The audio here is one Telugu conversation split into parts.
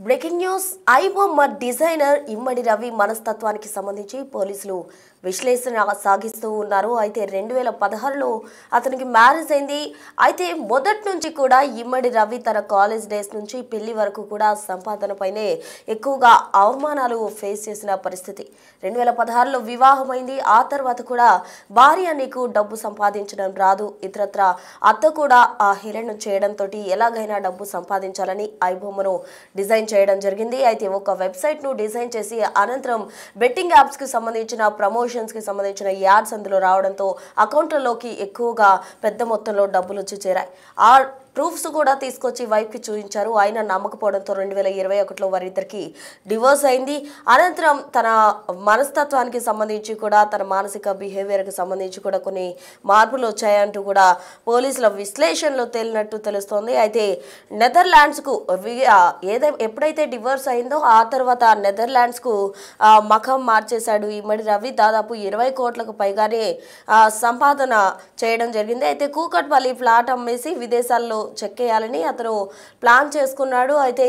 బ్రేకింగ్ న్యూస్ ఐబొమ్మ డిజైనర్ ఇమ్మడి రవి మనస్తత్వానికి సంబంధించి పోలీసులు విశ్లేషణ సాగిస్తూ ఉన్నారు. అయితే 2016లో అతనికి మ్యారేజ్ అయింది. అయితే మొదటి నుంచి కూడా ఇమ్మడి రవి తన కాలేజ్ డేస్ నుంచి పెళ్లి వరకు కూడా సంపాదనపైనే ఎక్కువగా అవమానాలు ఫేస్ చేసిన పరిస్థితి. 2016లో వివాహమైంది. ఆ తర్వాత కూడా భార్య నీకు డబ్బు సంపాదించడం రాదు, ఇతరత్ర అత్త కూడా ఆ హీరోయిన్ చేయడంతో ఎలాగైనా డబ్బు సంపాదించాలని ఐబొమ్మను డిజైన్ చేయడం జరిగింది. అయితే ఒక వెబ్సైట్ ను డిజైన్ చేసి అనంతరం బెట్టింగ్ యాప్స్ కి సంబంధించిన ప్రమోషన్స్ కి సంబంధించిన యాడ్స్ అందులో రావడంతో అకౌంట్లలోకి ఎక్కువగా పెద్ద మొత్తంలో డబ్బులు వచ్చి చేరాయి. ఆ ప్రూఫ్స్ కూడా తీసుకొచ్చి వైఫ్కి చూపించారు. ఆయన నమ్మకపోవడంతో 2021లో వారిద్దరికి డివోర్స్ అయింది. అనంతరం తన మనస్తత్వానికి సంబంధించి కూడా తన మానసిక బిహేవియర్కి సంబంధించి కూడా కొన్ని మార్పులు వచ్చాయంటూ కూడా పోలీసుల విశ్లేషణలో తేలినట్టు తెలుస్తోంది. అయితే నెదర్లాండ్స్కు ఎప్పుడైతే డివోర్స్ అయిందో ఆ తర్వాత నెదర్లాండ్స్కు మఖం మార్చేశాడు ఇమ్మడి రవి. దాదాపు 20 కోట్లకు పైగానే సంపాదన చేయడం జరిగింది. అయితే కూకట్పల్లి ఫ్లాట్ అమ్మేసి విదేశాల్లో చెక్కేయాలని అతను ప్లాన్ చేసుకున్నాడు. అయితే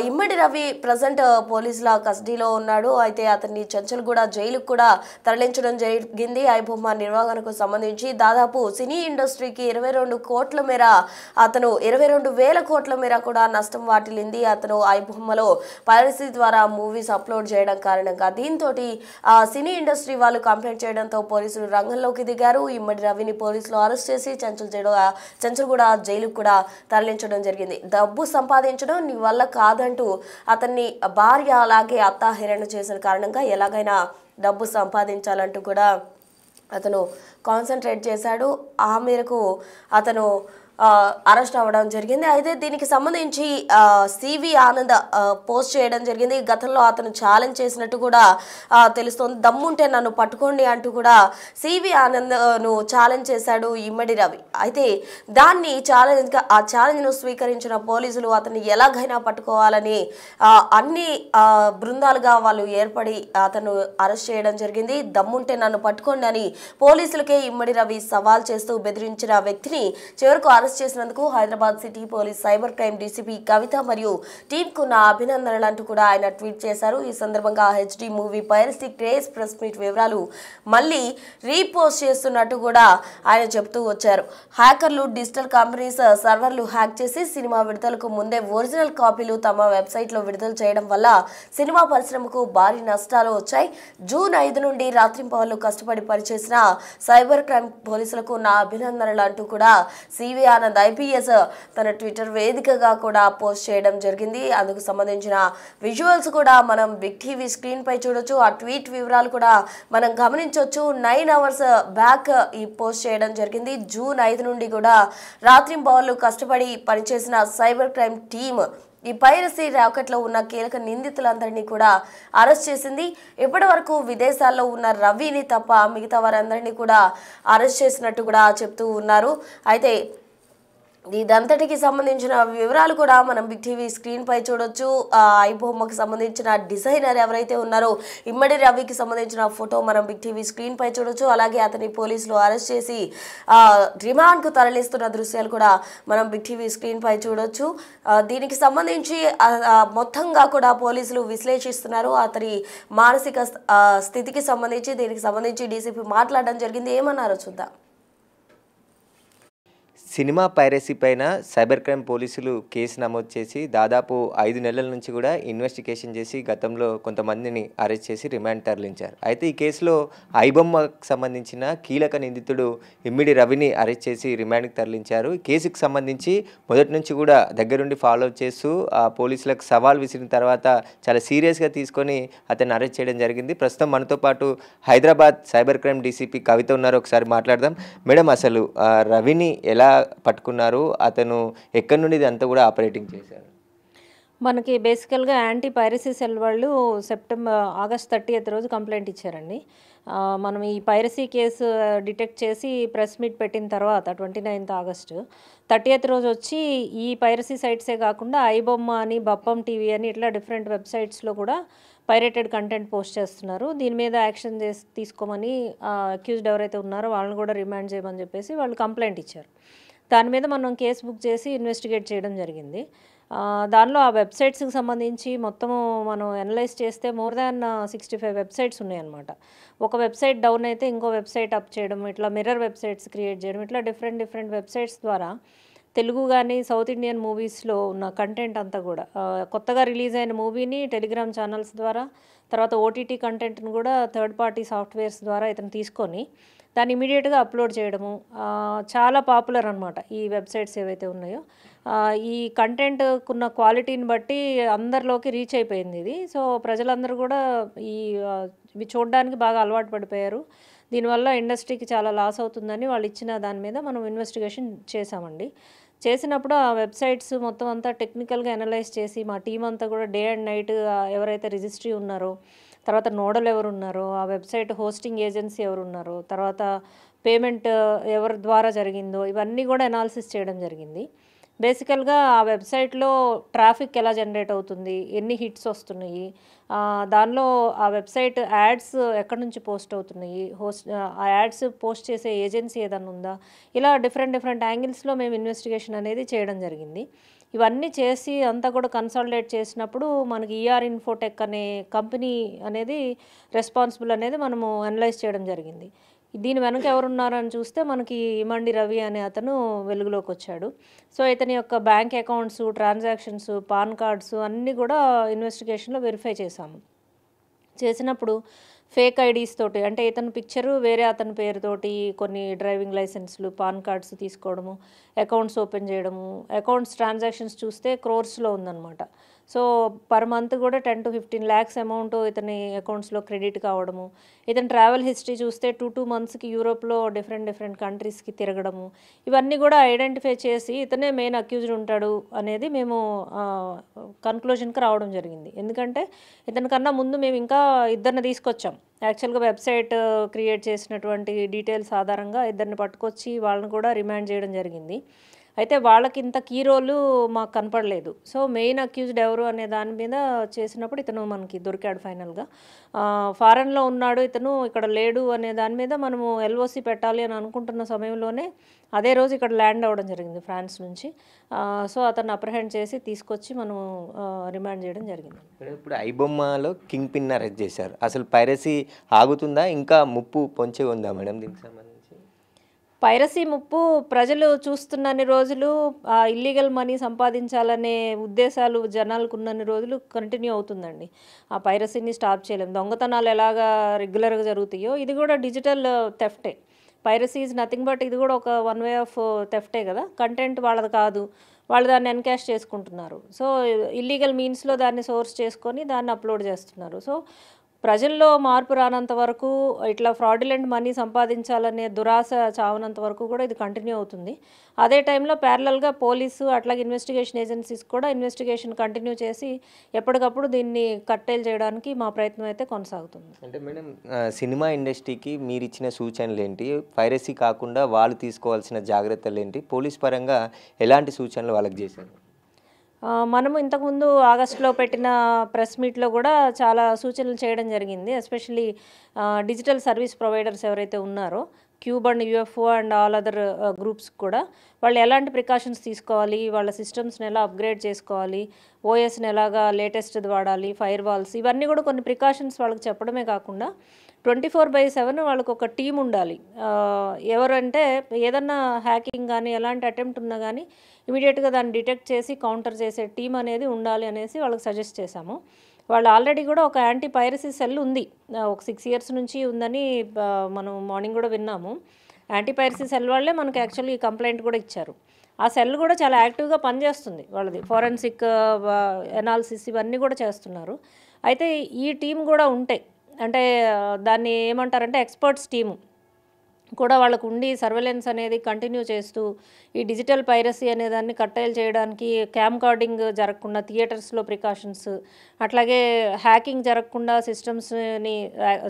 ఇమ్మడి రవి ప్రజెంట్ పోలీసుల కస్టడీలో ఉన్నాడు. అయితే అతన్ని చెంచల్గూడ జైలుకు కూడా తరలించడం జరిగింది. ఐబొమ్మ నిర్వహణకు సంబంధించి దాదాపు సినీ ఇండస్ట్రీకి 22 కోట్ల మేర అతను 22,000 కోట్ల మేర కూడా నష్టం వాటిల్లింది. అతను ఐబొమ్మలో పైరసీ ద్వారా మూవీస్ అప్లోడ్ చేయడం కారణంగా దీంతో సినీ ఇండస్ట్రీ వాళ్ళు కంప్లైంట్ చేయడంతో పోలీసులు రంగంలోకి దిగారు. ఇమ్మడి రవిని పోలీసులు అరెస్ట్ చేసి చెంచల్గూడ జైలు కూడా తరలించడం జరిగింది. డబ్బు సంపాదించడం నీ వల్ల కాదంటూ అతన్ని భార్య అలాగే అత్త హేళన చేసిన కారణంగా ఎలాగైనా డబ్బు సంపాదించాలంటూ కూడా అతను కాన్సన్ట్రేట్ చేశాడు. ఆ మేరకు అతను అరెస్ట్ అవ్వడం జరిగింది. అయితే దీనికి సంబంధించి సివి ఆనంద్ పోస్ట్ చేయడం జరిగింది. గతంలో అతను ఛాలెంజ్ చేసినట్టు కూడా తెలుస్తోంది. దమ్ముంటే నన్ను పట్టుకోండి అంటూ కూడా సివి ఆనంద్ను ఛాలెంజ్ చేశాడు ఇమ్మడి రవి. అయితే దాన్ని ఆ ఛాలెంజ్ను స్వీకరించిన పోలీసులు అతన్ని ఎలాగైనా పట్టుకోవాలని అన్ని బృందాలుగా వాళ్ళు ఏర్పడి అతను అరెస్ట్ చేయడం జరిగింది. దమ్ముంటే నన్ను పట్టుకోండి అని పోలీసులకే ఇమ్మడి రవి సవాల్ చేస్తూ బెదిరించిన వ్యక్తిని చివరకు అరెస్ట్ చేసినందుకు Hyderabad city police cyber crime DCP Kavitha మరియు టీంకు నా అభినందనలు అంటూ కూడా ఆయన ట్వీట్ చేశారు. ఈ సందర్భంగా HD movie piracy craze press meet వివరాలు మళ్ళీ రీపోస్ట్ చేస్తున్నట్టు కూడా ఆయన చెబుతూ వచ్చారు. హ్యాకర్లు డిజిటల్ కంపెనీస్ సర్వర్లు హ్యాక్ చేసి సినిమా విడుదలకు ముందే ఒరిజినల్ కాపీలు తమ వెబ్సైట్లో విడుదల చేయడం వల్ల సినిమా పరిశ్రమకు భారీ నష్టాలు వచ్చాయి. జూన్ 5 నుండి రాత్రింపవళ్లు కష్టపడి పనిచేసిన సైబర్ క్రైమ్ పోలీసులకు నా అభినందనలు అంటూ కూడా సివి ఆనంద్ ఐపీఎస్ తన ట్విట్టర్ వేదికగా కూడా పోస్ట్ చేయడం జరిగింది. అందుకు సంబంధించిన విజువల్స్ కూడా మనం బిగ్ టీవీ స్క్రీన్ పై చూడొచ్చు. ఆ ట్వీట్ వివరాలు కూడా మనం గమనించవచ్చు. 9 hours బ్యాక్ ఈ పోస్ట్ చేయడం జరిగింది. జూన్ 5 నుండి కూడా రాత్రింపవళ్లు కష్టపడి పనిచేసిన సైబర్ క్రైమ్ టీమ్ ఈ పైరసీ రాకెట్లో ఉన్న కీలక నిందితులందరినీ కూడా అరెస్ట్ చేసింది. ఇప్పటి వరకు విదేశాల్లో ఉన్న రవిని తప్ప మిగతా వారందరినీ కూడా అరెస్ట్ చేసినట్టు కూడా చెప్తూ ఉన్నారు. అయితే ఇదంతటికి సంబంధించిన వివరాలు కూడా మనం బిగ్ టీవీ స్క్రీన్ పై చూడొచ్చు. ఐబొమ్మకి సంబంధించిన డిజైనర్ ఎవరైతే ఉన్నారో ఇమ్మడి రవికి సంబంధించిన ఫోటో మనం బిగ్ టీవీ స్క్రీన్ పై చూడొచ్చు. అలాగే అతని పోలీసులు అరెస్ట్ చేసి రిమాండ్కు తరలిస్తున్న దృశ్యాలు కూడా మనం బిగ్ టీవీ స్క్రీన్ పై చూడొచ్చు. దీనికి సంబంధించి మొత్తంగా కూడా పోలీసులు విశ్లేషిస్తున్నారు. అతని మానసిక స్థితికి సంబంధించి దీనికి సంబంధించి డీసీపీ మాట్లాడడం జరిగింది. ఏమన్నారో చూద్దాం. సినిమా పైరసీ పైన సైబర్ క్రైమ్ పోలీసులు కేసు నమోదు చేసి దాదాపు 5 నెలల నుంచి కూడా ఇన్వెస్టిగేషన్ చేసి గతంలో కొంతమందిని అరెస్ట్ చేసి రిమాండ్ తరలించారు. అయితే ఈ కేసులో ఐబొమ్మకు సంబంధించిన కీలక నిందితుడు ఇమ్మిడి రవిని అరెస్ట్ చేసి రిమాండ్కి తరలించారు. ఈ కేసుకు సంబంధించి మొదటి నుంచి కూడా దగ్గరుండి ఫాలో చేస్తూ పోలీసులకు సవాల్ విసిరిన తర్వాత చాలా సీరియస్గా తీసుకొని అతన్ని అరెస్ట్ చేయడం జరిగింది. ప్రస్తుతం మనతో పాటు హైదరాబాద్ సైబర్ క్రైమ్ డీసీపీ కవిత ఉన్నారు. ఒకసారి మాట్లాడదాం. మేడం, అసలు రవిని ఎలా పట్టుకున్నారు, అతను ఎక్కడి నుండి ఇదంతా కూడా ఆపరేటింగ్ చేశారు? మనకి బేసికల్గా యాంటీ పైరసీ సెల్ వాళ్ళు ఆగస్ట్ 30th రోజు కంప్లైంట్ ఇచ్చారండి. మనం ఈ పైరసీ కేసు డిటెక్ట్ చేసి ప్రెస్ మీట్ పెట్టిన తర్వాత 29th ఆగస్టు 30th రోజు వచ్చి ఈ పైరసీ సైట్సే కాకుండా ఐబొమ్మ అని, బప్పం టీవీ అని ఇట్లా డిఫరెంట్ వెబ్సైట్స్లో కూడా పైరేటెడ్ కంటెంట్ పోస్ట్ చేస్తున్నారు. దీని మీద యాక్షన్ తీసుకోమని అక్యూజ్డ్ ఎవరైతే ఉన్నారో వాళ్ళని కూడా రిమాండ్ చేయమని చెప్పేసి వాళ్ళు కంప్లైంట్ ఇచ్చారు. దాని మీద మనం కేసు బుక్ చేసి ఇన్వెస్టిగేట్ చేయడం జరిగింది. దానిలో ఆ వెబ్సైట్స్కి సంబంధించి మొత్తము మనం అనలైజ్ చేస్తే మోర్ దాన్ 65 వెబ్సైట్స్ ఉన్నాయన్నమాట. ఒక వెబ్సైట్ డౌన్ అయితే ఇంకో వెబ్సైట్ అప్ చేయడం, ఇట్లా మిర్రర్ వెబ్సైట్స్ క్రియేట్ చేయడం, ఇట్లా డిఫరెంట్ వెబ్సైట్స్ ద్వారా తెలుగు కానీ సౌత్ ఇండియన్ మూవీస్లో ఉన్న కంటెంట్ అంతా కూడా కొత్తగా రిలీజ్ అయిన మూవీని టెలిగ్రామ్ ఛానల్స్ ద్వారా, తర్వాత ఓటీటీ కంటెంట్ని కూడా థర్డ్ పార్టీ సాఫ్ట్వేర్స్ ద్వారా ఇతను తీసుకొని దాన్ని ఇమీడియట్గా అప్లోడ్ చేయడము చాలా పాపులర్ అనమాట ఈ వెబ్సైట్స్ ఏవైతే ఉన్నాయో. ఈ కంటెంట్కున్న క్వాలిటీని బట్టి అందరిలోకి రీచ్ అయిపోయింది ఇది. సో ప్రజలందరూ కూడా ఇవి చూడడానికి బాగా అలవాటు పడిపోయారు. దీనివల్ల ఇండస్ట్రీకి చాలా లాస్ అవుతుందని వాళ్ళు ఇచ్చిన దాని మీద మనం ఇన్వెస్టిగేషన్ చేసామండి. చేసినప్పుడు ఆ వెబ్సైట్స్ మొత్తం అంతా టెక్నికల్గా అనలైజ్ చేసి మా టీం అంతా కూడా డే అండ్ నైట్ ఎవరైతే రిజిస్ట్రీ ఉన్నారో, తర్వాత నోడల్ ఎవరు ఉన్నారో, ఆ వెబ్సైట్ హోస్టింగ్ ఏజెన్సీ ఎవరు ఉన్నారో, తర్వాత పేమెంట్ ఎవరి ద్వారా జరిగిందో, ఇవన్నీ కూడా అనాలిసిస్ చేయడం జరిగింది. బేసికల్గా ఆ వెబ్సైట్లో ట్రాఫిక్ ఎలా జనరేట్ అవుతుంది, ఎన్ని హిట్స్ వస్తున్నాయి, దానిలో ఆ వెబ్సైట్ యాడ్స్ ఎక్కడి నుంచి పోస్ట్ అవుతున్నాయి, ఆ యాడ్స్ పోస్ట్ చేసే ఏజెన్సీ ఏదైనా ఉందా, ఇలా డిఫరెంట్ యాంగిల్స్లో మేము ఇన్వెస్టిగేషన్ అనేది చేయడం జరిగింది. ఇవన్నీ చేసి అంతా కూడా కన్సాలిడేట్ చేసినప్పుడు మనకి ఈఆర్ ఇన్ఫోటెక్ అనే కంపెనీ అనేది రెస్పాన్సిబుల్ అనేది మనము అనలైజ్ చేయడం జరిగింది. దీని వెనక ఎవరున్నారని చూస్తే మనకి ఇమండి రవి అనే అతను వెలుగులోకి వచ్చాడు. సో ఇతని యొక్క bank accounts, transactions, pan cards అన్నీ కూడా ఇన్వెస్టిగేషన్లో వెరిఫై చేశాము. చేసినప్పుడు ఫేక్ ఐడీస్ తోటి, అంటే ఇతని పిక్చరు వేరే అతని పేరుతోటి కొన్ని డ్రైవింగ్ లైసెన్స్లు, పాన్ కార్డ్స్ తీసుకోవడము, అకౌంట్స్ ఓపెన్ చేయడము, అకౌంట్స్ ట్రాన్సాక్షన్స్ చూస్తే క్రోర్స్లో ఉందన్నమాట. సో పర్ మంత్ కూడా 10 to 15 lakhs అమౌంట్ ఇతని అకౌంట్స్లో క్రెడిట్ కావడము, ఇతని ట్రావెల్ హిస్టరీ చూస్తే 2 monthsకి యూరోప్లో డిఫరెంట్ కంట్రీస్కి తిరగడము, ఇవన్నీ కూడా ఐడెంటిఫై చేసి ఇతనే మెయిన్ అక్యూజ్డ్ ఉంటాడు అనేది మేము కన్క్లూజన్కి రావడం జరిగింది. ఎందుకంటే ఇతనికన్నా ముందు మేము ఇంకా ఇద్దరిని తీసుకొచ్చాం. యాక్చువల్గా వెబ్సైట్ క్రియేట్ చేసినటువంటి డీటెయిల్స్ ఆధారంగా ఇద్దరిని పట్టుకొచ్చి వాళ్ళని కూడా రిమాండ్ చేయడం జరిగింది. అయితే వాళ్ళకి ఇంత కీ రోలు మాకు కనపడలేదు. సో మెయిన్ అక్యూజ్డ్ ఎవరు అనే దాని మీద చేసినప్పుడు ఇతను మనకి దొరికాడు ఫైనల్గా. ఫారెన్లో ఉన్నాడు ఇతను, ఇక్కడ లేడు అనే దాని మీద మనము ఎల్ఓసి పెట్టాలి అని అనుకుంటున్న సమయంలోనే అదే రోజు ఇక్కడ ల్యాండ్ అవ్వడం జరిగింది ఫ్రాన్స్ నుంచి. సో అతన్ని అప్రహెండ్ చేసి తీసుకొచ్చి మనం రిమాండ్ చేయడం జరిగింది. ఇప్పుడు ఐబొమ్మలో కింగ్ పిన్ అరెస్ట్ చేశారు. అసలు పైరసీ ఆగుతుందా, ఇంకా ముప్పు పొంచి ఉందా మేడం దీనికి సంబంధించి? పైరసీ ముప్పు ప్రజలు చూస్తున్నన్ని రోజులు, ఇల్లీగల్ మనీ సంపాదించాలనే ఉద్దేశాలు జనాలకు ఉన్నన్ని రోజులు కంటిన్యూ అవుతుందండి. ఆ పైరసీని స్టాప్ చేయలేం. దొంగతనాలు ఎలాగా రెగ్యులర్గా జరుగుతాయో ఇది కూడా డిజిటల్ థెఫ్టే. పైరసీ ఈజ్ నథింగ్ బట్ ఇది కూడా ఒక వన్ వే ఆఫ్ థెఫ్టే కదా. కంటెంట్ వాళ్ళది కాదు, వాళ్ళు దాన్ని ఎన్కాష్ చేసుకుంటున్నారు. సో ఇల్లీగల్ మీన్స్లో దాన్ని సోర్స్ చేసుకొని దాన్ని అప్లోడ్ చేస్తున్నారు. సో ప్రజల్లో మార్పు రానంత వరకు, ఇట్లా ఫ్రాడ్యులెంట్ మనీ సంపాదించాలనే దురాశ చావనంత వరకు కూడా ఇది కంటిన్యూ అవుతుంది. అదే టైంలో ప్యారలల్గా పోలీసు అట్లాగే ఇన్వెస్టిగేషన్ ఏజెన్సీస్ కూడా ఇన్వెస్టిగేషన్ కంటిన్యూ చేసి ఎప్పటికప్పుడు దీన్ని కట్టేలు చేయడానికి మా ప్రయత్నం అయితే కొనసాగుతుంది. అంటే మేడం, సినిమా ఇండస్ట్రీకి మీరు ఇచ్చిన సూచనలు ఏంటి, పైరసీ కాకుండా వాళ్ళు తీసుకోవాల్సిన జాగ్రత్తలు ఏంటి, పోలీస్ పరంగా ఎలాంటి సూచనలు వాళ్ళకి చేశారు? మనము ఇంతకుముందు ఆగస్టులో పెట్టిన ప్రెస్ మీట్లో కూడా చాలా సూచనలు చేయడం జరిగింది. ఎస్పెషల్లీ డిజిటల్ సర్వీస్ ప్రొవైడర్స్ ఎవరైతే ఉన్నారో, cube and UFO and all other groups కూడా వాళ్ళు ఎలాంటి ప్రికాషన్స్ తీసుకోవాలి, వాళ్ళ సిస్టమ్స్ని ఎలా అప్గ్రేడ్ చేసుకోవాలి, ఓఎస్ని ఎలాగా లేటెస్ట్ది వాడాలి, ఫైర్ వాల్స్, ఇవన్నీ కూడా కొన్ని ప్రికాషన్స్ వాళ్ళకి చెప్పడమే కాకుండా 24/7 వాళ్ళకు ఒక టీం ఉండాలి. ఎవరంటే ఏదన్నా హ్యాకింగ్ కానీ ఎలాంటి అటెంప్ట్ ఉన్నా కానీ ఇమీడియట్గా దాన్ని డిటెక్ట్ చేసి కౌంటర్ చేసే టీం అనేది ఉండాలి అనేసి వాళ్ళకి సజెస్ట్ చేశాము. వాళ్ళు ఆల్రెడీ కూడా ఒక యాంటీ పైరసీ సెల్ ఉంది, ఒక 6 years నుంచి ఉందని మనం మార్నింగ్ కూడా విన్నాము. యాంటీ పైరసీ సెల్ వాళ్ళే మనకి యాక్చువల్లీ కంప్లైంట్ కూడా ఇచ్చారు. ఆ సెల్ కూడా చాలా యాక్టివ్గా పనిచేస్తుంది, వాళ్ళది ఫోరెన్సిక్ ఎనాలిసిస్ ఇవన్నీ కూడా చేస్తున్నారు. అయితే ఈ టీం కూడా ఉంటే, అంటే దాన్ని ఏమంటారంటే ఎక్స్పర్ట్స్ టీము కూడా వాళ్ళకు ఉండి సర్వేలెన్స్ అనేది కంటిన్యూ చేస్తూ ఈ డిజిటల్ పైరసీ అనే దాన్ని కట్టేలు చేయడానికి క్యామ్ కార్డింగ్ జరగకుండా థియేటర్స్లో ప్రికాషన్స్, అట్లాగే హ్యాకింగ్ జరగకుండా సిస్టమ్స్ని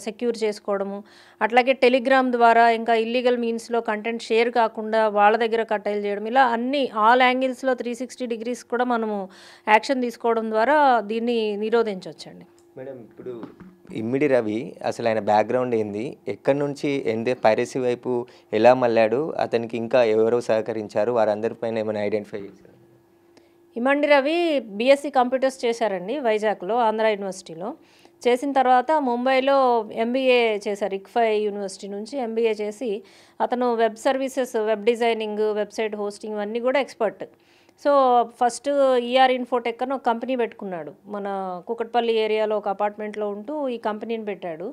సెక్యూర్ చేసుకోవడము, అట్లాగే టెలిగ్రామ్ ద్వారా ఇంకా ఇల్లీగల్ మీన్స్లో కంటెంట్ షేర్ కాకుండా వాళ్ళ దగ్గర కట్టేలు చేయడం, ఇలా అన్ని ఆల్ యాంగిల్స్లో 360 degrees కూడా మనము యాక్షన్ తీసుకోవడం ద్వారా దీన్ని నిరోధించవచ్చండి. మేడం, ఇప్పుడు ఇమ్మిడి రవి అసలు ఆయన బ్యాక్గ్రౌండ్ ఏంది, ఎక్కడి నుంచి పైరసీ వైపు ఎలా మళ్ళాడు, అతనికి ఇంకా ఎవరో సహకరించారు, వారందరిపైన ఏమైనా ఐడెంటిఫై చేశారు? ఇమండి రవి బీఎస్సీ కంప్యూటర్స్ చేశారండి వైజాగ్లో, ఆంధ్ర యూనివర్సిటీలో. చేసిన తర్వాత ముంబైలో ఎంబీఏ చేశారు. ఇక్ఫై యూనివర్సిటీ నుంచి ఎంబీఏ చేసి అతను web services, web designing, website hosting ఇవన్నీ కూడా expert. So first ER Infotech అని ఒక కంపెనీ పెట్టుకున్నాడు. మన కూకట్పల్లి ఏరియాలో ఒక అపార్ట్మెంట్లో ఉంటూ ఈ కంపెనీని పెట్టాడు.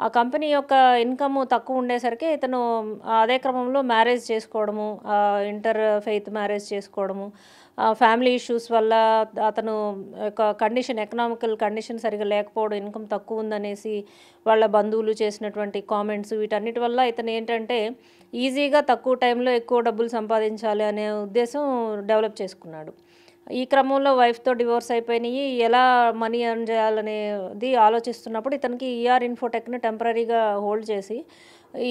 ఆ కంపెనీ యొక్క ఇన్కమ్ తక్కువ ఉండేసరికి ఇతను అదే క్రమంలో మ్యారేజ్ చేసుకోవడము, ఇంటర్ ఫెయిత్ మ్యారేజ్ చేసుకోవడము, ఫ్యామిలీ ఇష్యూస్ వల్ల అతను యొక్క కండిషన్, ఎకనామికల్ కండిషన్ సరిగా లేకపోవడం, ఇన్కమ్ తక్కువ ఉందనేసి వాళ్ళ బంధువులు చేసినటువంటి కామెంట్స్, వీటన్నిటి వల్ల ఇతను ఏంటంటే ఈజీగా తక్కువ టైంలో ఎక్కువ డబ్బులు సంపాదించాలి అనే ఉద్దేశం డెవలప్ చేసుకున్నాడు. ఈ క్రమంలో వైఫ్తో డివోర్స్ అయిపోయినాయి. ఎలా మనీ ఎర్న్ చేయాలనేది ఆలోచిస్తున్నప్పుడు ఇతనికి ఈఆర్ ఇన్ఫోటెక్ని టెంపరీగా హోల్డ్ చేసి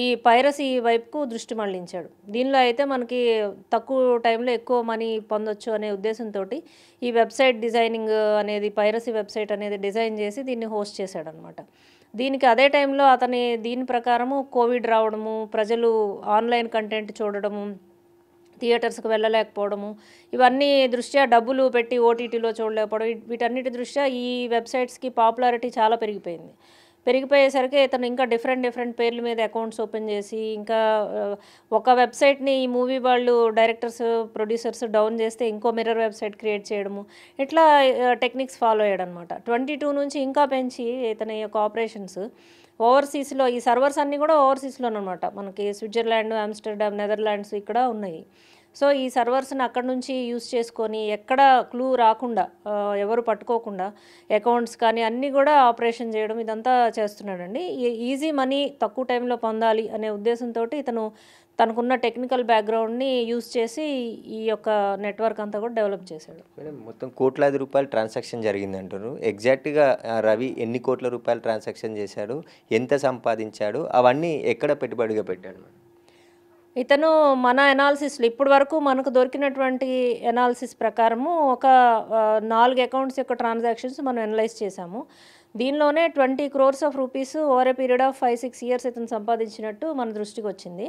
ఈ పైరసీ వైపుకు దృష్టి మళ్లించాడు. దీనిలో అయితే మనకి తక్కువ టైంలో ఎక్కువ మనీ పొందొచ్చు అనే ఉద్దేశంతో ఈ వెబ్సైట్ డిజైనింగ్ అనేది, పైరసీ వెబ్సైట్ అనేది డిజైన్ చేసి దీన్ని హోస్ట్ చేశాడనమాట. దీనికి అదే టైంలో దీని ప్రకారము కోవిడ్ రావడము, ప్రజలు ఆన్లైన్ కంటెంట్ చూడడము, థియేటర్స్కి వెళ్ళలేకపోవడము, ఇవన్నీ దృష్ట్యా డబ్బులు పెట్టి ఓటీటీలో చూడలేకపోవడం, వీటన్నిటి దృష్ట్యా ఈ వెబ్సైట్స్కి పాపులారిటీ చాలా పెరిగిపోయేసరికి ఇతను ఇంకా డిఫరెంట్ పేర్ల మీద అకౌంట్స్ ఓపెన్ చేసి, ఇంకా ఒక వెబ్సైట్ని ఈ మూవీ వాళ్ళు డైరెక్టర్స్, ప్రొడ్యూసర్స్ డౌన్ చేస్తే ఇంకో మిర్రర్ వెబ్సైట్ క్రియేట్ చేయడము, ఇట్లా టెక్నిక్స్ ఫాలో అయ్యాడనమాట. 22 నుంచి ఇంకా పెంచి ఇతని యొక్క ఆపరేషన్స్ ఓవర్సీస్లో, ఈ సర్వర్స్ అన్నీ కూడా ఓవర్సీస్లోనమాట. మనకి స్విట్జర్లాండ్, ఆమ్స్టర్డామ్, నెదర్లాండ్స్ ఇక్కడ ఉన్నాయి. సో ఈ సర్వర్స్ని అక్కడ నుంచి యూస్ చేసుకొని ఎక్కడ క్లూ రాకుండా, ఎవరు పట్టుకోకుండా అకౌంట్స్ కానీ అన్నీ కూడా ఆపరేషన్ చేయడం, ఇదంతా చేస్తున్నాడండి. ఈజీ మనీ తక్కువ టైంలో పొందాలి అనే ఉద్దేశంతో ఇతను తనకున్న టెక్నికల్ బ్యాక్గ్రౌండ్ని యూస్ చేసి ఈ యొక్క నెట్వర్క్ అంతా కూడా డెవలప్ చేశాడు. మేడం, మొత్తం కోట్లాది రూపాయలు ట్రాన్సాక్షన్ జరిగింది అంటారు. ఎగ్జాక్ట్గా రవి ఎన్ని కోట్ల రూపాయలు ట్రాన్సాక్షన్ చేశాడు, ఎంత సంపాదించాడు, అవన్నీ ఎక్కడ పెట్టుబడిగా పెట్టాడు? ఇతను మన ఎనాలిసిస్లో ఇప్పటి వరకు మనకు దొరికినటువంటి ఎనాలిసిస్ ప్రకారము ఒక 4 అకౌంట్స్ యొక్క ట్రాన్సాక్షన్స్ మనం అనలైజ్ చేశాము. దీనిలోనే 20 crores of rupees over a period of 5-6 years ఇతను సంపాదించినట్టు మన దృష్టికి వచ్చింది.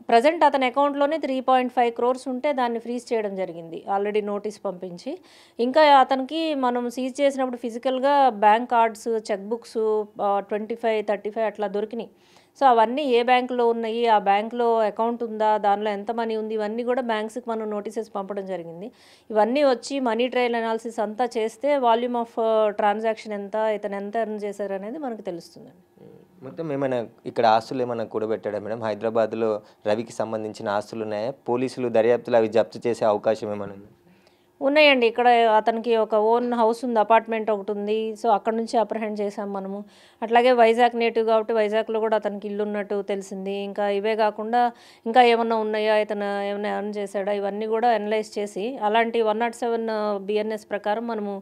ప్రజెంట్ అతని అకౌంట్లోనే 3.5 crores ఉంటే దాన్ని ఫ్రీజ్ చేయడం జరిగింది, ఆల్రెడీ నోటీస్ పంపించి. ఇంకా అతనికి మనం సీజ్ చేసినప్పుడు ఫిజికల్గా బ్యాంక్ కార్డ్స్, చెక్ బుక్స్ 25-35 అట్లా దొరికినాయి. సో అవన్నీ ఏ బ్యాంకులో ఉన్నాయి, ఆ బ్యాంకులో అకౌంట్ ఉందా, దానిలో ఎంత మనీ ఉంది, ఇవన్నీ కూడా బ్యాంక్స్కి మనం నోటీసెస్ పంపడం జరిగింది. ఇవన్నీ వచ్చి మనీ ట్రయల్ అనాలిసిస్ అంతా చేస్తే వాల్యూమ్ ఆఫ్ ట్రాన్సాక్షన్ ఎంత, ఇతను ఎంత ఎర్న్ చేశారు అనేది మనకు తెలుస్తుందండి. మొత్తం ఏమైనా ఇక్కడ ఆస్తులు ఏమైనా కూడబెట్టాడా మేడం? హైదరాబాద్లో రవికి సంబంధించిన ఆస్తులు ఉన్నాయా? పోలీసులు దర్యాప్తులు అవి జప్తు చేసే అవకాశం ఏమైనా ఉంది? ఉన్నాయండి. ఇక్కడ అతనికి ఒక ఓన్ హౌస్ ఉంది, అపార్ట్మెంట్ ఒకటి ఉంది. సో అక్కడ నుంచి అప్రహెండ్ చేసాం మనము. అట్లాగే వైజాగ్ నేటివ్ కాబట్టి వైజాగ్లో కూడా అతనికి ఇల్లు ఉన్నట్టు తెలిసింది. ఇంకా ఇవే కాకుండా ఇంకా ఏమన్నా ఉన్నాయా, ఇతను ఏమైనా ఎర్న్ చేశాడా, ఇవన్నీ కూడా అనలైజ్ చేసి అలాంటి 107 BNS ప్రకారం మనము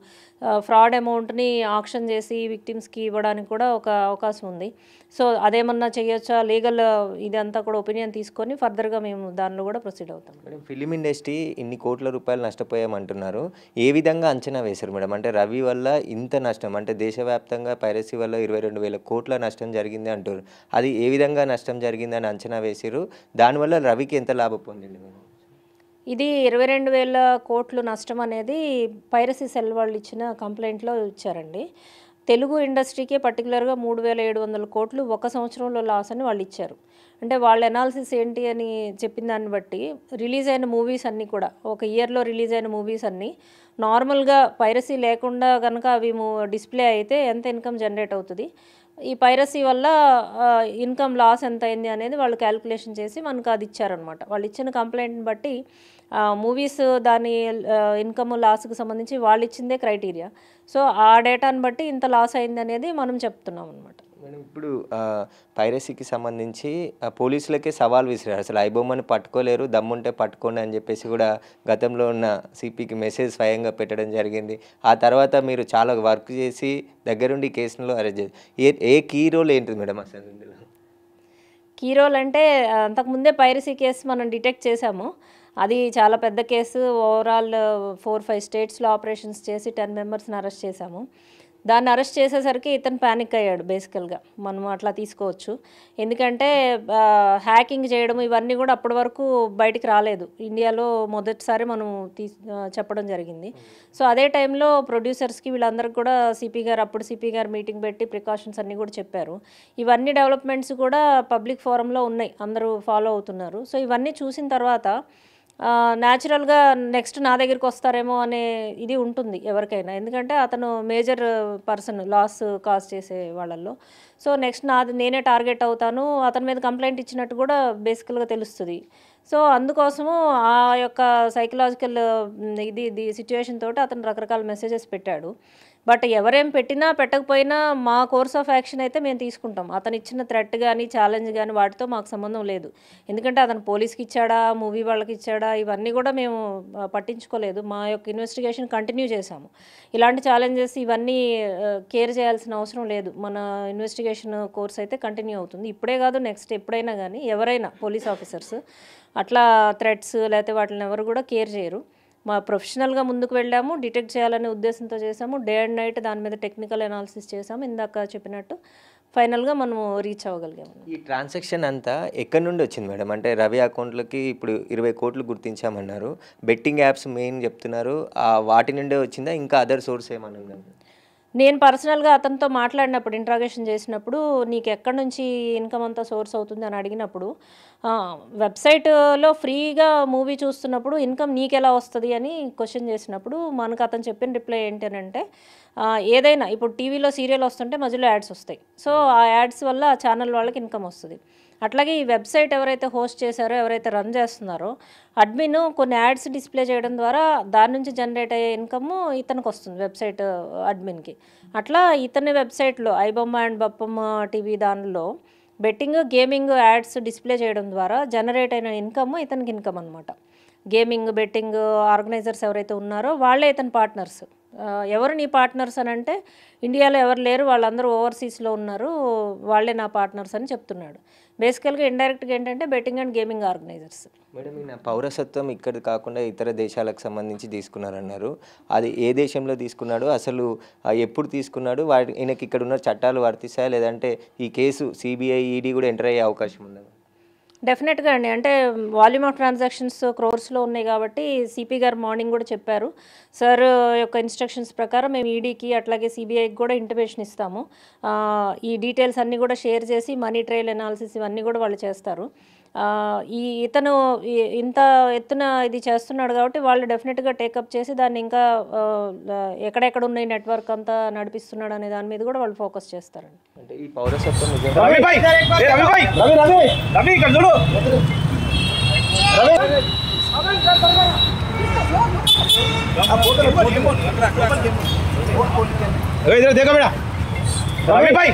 ఫ్రాడ్ అమౌంట్ని ఆక్షన్ చేసి విక్టిమ్స్కి ఇవ్వడానికి కూడా ఒక అవకాశం ఉంది. సో అదేమన్నా చేయొచ్చా, లీగల్ ఇదంతా కూడా ఒపీనియన్ తీసుకొని ఫర్దర్గా మేము దానిలో కూడా ప్రొసీడ్ అవుతాం. మేడం, ఫిలిం ఇండస్ట్రీ ఇన్ని కోట్ల రూపాయలు నష్టపోయామంటున్నారు. ఏ విధంగా అంచనా వేశారు మేడం? అంటే రవి వల్ల ఇంత నష్టం, అంటే దేశవ్యాప్తంగా పైరసీ వల్ల 22,000 కోట్ల నష్టం జరిగింది అంటారు. అది ఏ విధంగా నష్టం జరిగిందని అంచనా వేశారు? దానివల్ల రవికి ఎంత లాభం పొందింది మేడం? ఇది 22,000 కోట్లు నష్టం అనేది పైరసీ సెల్ వాళ్ళు ఇచ్చిన కంప్లైంట్లో ఇచ్చారండి. తెలుగు ఇండస్ట్రీకే పర్టికులర్గా 3,700 కోట్లు ఒక సంవత్సరంలో లాస్ అని వాళ్ళు ఇచ్చారు. అంటే వాళ్ళ ఎనాలిసిస్ ఏంటి అని చెప్పిన దాన్ని బట్టి రిలీజ్ అయిన మూవీస్ అన్నీ కూడా, ఒక ఇయర్లో రిలీజ్ అయిన మూవీస్ అన్నీ నార్మల్గా పైరసీ లేకుండా కనుక అవి డిస్ప్లే అయితే ఎంత ఇన్కమ్ జనరేట్ అవుతుంది, ఈ పైరసీ వల్ల ఇన్కమ్ లాస్ ఎంత అయింది అనేది వాళ్ళు క్యాలిక్యులేషన్ చేసి మనకు అది ఇచ్చారనమాట. వాళ్ళు ఇచ్చిన కంప్లైంట్ని బట్టి మూవీస్ దాని ఇన్కమ్ లాస్కి సంబంధించి వాళ్ళు ఇచ్చిందే క్రైటీరియా. సో ఆ డేటాని బట్టి ఇంత లాస్ అయింది అనేది మనం చెప్తున్నాం అనమాట. మేడం, ఇప్పుడు పైరసీకి సంబంధించి పోలీసులకే సవాల్ విసిరారు. అసలు ఐబొమ్మని పట్టుకోలేరు, దమ్ముంటే పట్టుకోండి అని చెప్పేసి కూడా గతంలో ఉన్న సిపికి మెసేజ్ స్వయంగా పెట్టడం జరిగింది. ఆ తర్వాత మీరు చాలా వర్క్ చేసి దగ్గరుండి కేసులో అరెస్ట్ చేసి ఏ కీ రోల్ ఏంటిది మేడం అసలు ఇందులో? కీ రోల్ అంటే అంతకుముందే పైరసీ కేసు మనం డిటెక్ట్ చేశాము. అది చాలా పెద్ద కేసు. ఓవరాల్ 4-5 స్టేట్స్లో ఆపరేషన్స్ చేసి 10 మెంబర్స్ని అరెస్ట్ చేశాము. దాన్ని అరెస్ట్ చేసేసరికి ఇతను ప్యానిక్ అయ్యాడు బేసికల్గా. మనం అట్లా తీసుకోవచ్చు. ఎందుకంటే హ్యాకింగ్ చేయడం ఇవన్నీ కూడా అప్పటి వరకు బయటికి రాలేదు. ఇండియాలో మొదటిసారి మనం చెప్పడం జరిగింది. సో అదే టైంలో ప్రొడ్యూసర్స్కి వీళ్ళందరికీ కూడా అప్పుడు సిపి గారు మీటింగ్ పెట్టి ప్రికాషన్స్ అన్నీ కూడా చెప్పారు. ఇవన్నీ డెవలప్మెంట్స్ కూడా పబ్లిక్ ఫోరంలో ఉన్నాయి, అందరూ ఫాలో అవుతున్నారు. సో ఇవన్నీ చూసిన తర్వాత న్యాచురల్గా నెక్స్ట్ నా దగ్గరికి వస్తారేమో అనే ఇది ఉంటుంది ఎవరికైనా. ఎందుకంటే అతను మేజర్ పర్సన్ లాస్ కాజ్ చేసే వాళ్ళల్లో. సో నెక్స్ట్ నేనే టార్గెట్ అవుతాను, అతని మీద కంప్లైంట్ ఇచ్చినట్టు కూడా బేసికల్గా తెలుస్తుంది. సో అందుకోసము ఆ యొక్క సైకలాజికల్ ఇది సిచ్యువేషన్ తోటి అతను రకరకాల మెసేజెస్ పెట్టాడు. బట్ ఎవరేం పెట్టినా పెట్టకపోయినా మా కోర్స్ ఆఫ్ యాక్షన్ అయితే మేము తీసుకుంటాం. అతను ఇచ్చిన థ్రెట్ కానీ ఛాలెంజ్ కానీ వాటితో మాకు సంబంధం లేదు. ఎందుకంటే అతను పోలీస్కి ఇచ్చాడా, మూవీ వాళ్ళకి ఇచ్చాడా, ఇవన్నీ కూడా మేము పట్టించుకోలేదు. మా యొక్క ఇన్వెస్టిగేషన్ కంటిన్యూ చేశాము. ఇలాంటి ఛాలెంజెస్ ఇవన్నీ కేర్ చేయాల్సిన అవసరం లేదు. మన ఇన్వెస్టిగేషన్ కోర్స్ అయితే కంటిన్యూ అవుతుంది. ఇప్పుడే కాదు, నెక్స్ట్ ఎప్పుడైనా కానీ ఎవరైనా పోలీస్ ఆఫీసర్స్ అట్లా థ్రెట్స్ లేకపోతే వాటిని ఎవరు కూడా కేర్ చేయరు. మా ప్రొఫెషనల్గా ముందుకు వెళ్ళాము, డిటెక్ట్ చేయాలనే ఉద్దేశంతో చేసాము. డే అండ్ నైట్ దాని మీద టెక్నికల్ అనాలిసిస్ చేసాము. ఇందాక చెప్పినట్టు ఫైనల్గా మనము రీచ్ అవ్వగలిగాము. ఈ ట్రాన్సాక్షన్ అంతా ఎక్కడి నుండి వచ్చింది మేడం? అంటే రవి అకౌంట్లకి ఇప్పుడు 20 కోట్లు గుర్తించామన్నారు. బెట్టింగ్ యాప్స్ మెయిన్ చెప్తున్నారు, వాటి నుండే వచ్చిందా, ఇంకా అదర్ సోర్స్ ఏమన్నా ఉందా? నేను పర్సనల్గా అతనితో మాట్లాడినప్పుడు, ఇంట్రాగేషన్ చేసినప్పుడు, నీకు ఎక్కడి నుంచి ఇన్కమ్ అంతా సోర్స్ అవుతుంది అని అడిగినప్పుడు, వెబ్సైట్లో ఫ్రీగా మూవీ చూస్తున్నప్పుడు ఇన్కమ్ నీకు ఎలా వస్తుంది అని క్వశ్చన్ చేసినప్పుడు మనకు అతను చెప్పిన రిప్లై ఏంటంటే, ఏదైనా ఇప్పుడు టీవీలో సీరియల్ వస్తుంటే మధ్యలో యాడ్స్ వస్తాయి. సో ఆ యాడ్స్ వల్ల ఆ ఛానల్ వాళ్ళకి ఇన్కమ్ వస్తుంది. అట్లాగే ఈ వెబ్సైట్ ఎవరైతే హోస్ట్ చేశారో, ఎవరైతే రన్ చేస్తున్నారో, అడ్మిన్ కొన్ని యాడ్స్ డిస్ప్లే చేయడం ద్వారా దాని నుంచి జనరేట్ అయ్యే ఇన్కమ్ ఇతనికి వస్తుంది, వెబ్సైట్ అడ్మిన్కి. అట్లా ఇతని వెబ్సైట్లో ఐబొమ్మ అండ్ బప్పమ్మ టీవీ దానిలో బెట్టింగ్, గేమింగ్ యాడ్స్ డిస్ప్లే చేయడం ద్వారా జనరేట్ అయిన ఇన్కమ్ ఇతనికి ఇన్కమ్ అనమాట. గేమింగ్, బెట్టింగ్ ఆర్గనైజర్స్ ఎవరైతే ఉన్నారో వాళ్ళే ఇతని పార్ట్నర్స్. ఎవరు నీ పార్ట్నర్స్ అని అంటే, ఇండియాలో ఎవరు లేరు, వాళ్ళందరూ ఓవర్సీస్లో ఉన్నారు, వాళ్ళే నా పార్ట్నర్స్ అని చెప్తున్నాడు. బేసికల్గా ఇండైరెక్ట్గా ఏంటంటే betting and gaming organisers. Madam, ఈయన పౌరసత్వం ఇక్కడ కాకుండా ఇతర దేశాలకు సంబంధించి తీసుకున్నారన్నారు. అది ఏ దేశంలో తీసుకున్నాడు, అసలు ఎప్పుడు తీసుకున్నాడు, ఈయనకి ఇక్కడ ఉన్న చట్టాలు వర్తిస్తాయా, లేదంటే ఈ కేసు సిబిఐ, ఈడీ కూడా ఎంటర్ అయ్యే అవకాశం ఉందా? డెఫినెట్గా అండి. అంటే వాల్యూమ్ ఆఫ్ ట్రాన్సాక్షన్స్ క్రోర్స్లో ఉన్నాయి కాబట్టి సిపి గారు మార్నింగ్ కూడా చెప్పారు, సార్ యొక్క ఇన్స్ట్రక్షన్స్ ప్రకారం మేము ఈడీకి అట్లాగే సిబిఐకి కూడా ఇంటిమేషన్ ఇస్తాము, ఈ డీటెయిల్స్ అన్నీ కూడా షేర్ చేసి మనీ ట్రయల్ అనాలిసిస్ ఇవన్నీ కూడా వాళ్ళు చేస్తారు. ఇతను ఇంత ఎత్తున ఇది చేస్తున్నాడు కాబట్టి వాళ్ళు డెఫినెట్గా టేకప్ చేసి దాన్ని ఇంకా ఎక్కడెక్కడ ఉన్న నెట్వర్క్ అంతా నడిపిస్తున్నాడు అనే దాని మీద కూడా వాళ్ళు ఫోకస్ చేస్తారండి. అంటే ఈ పౌరసత్వం देखो बेटा रवि भाई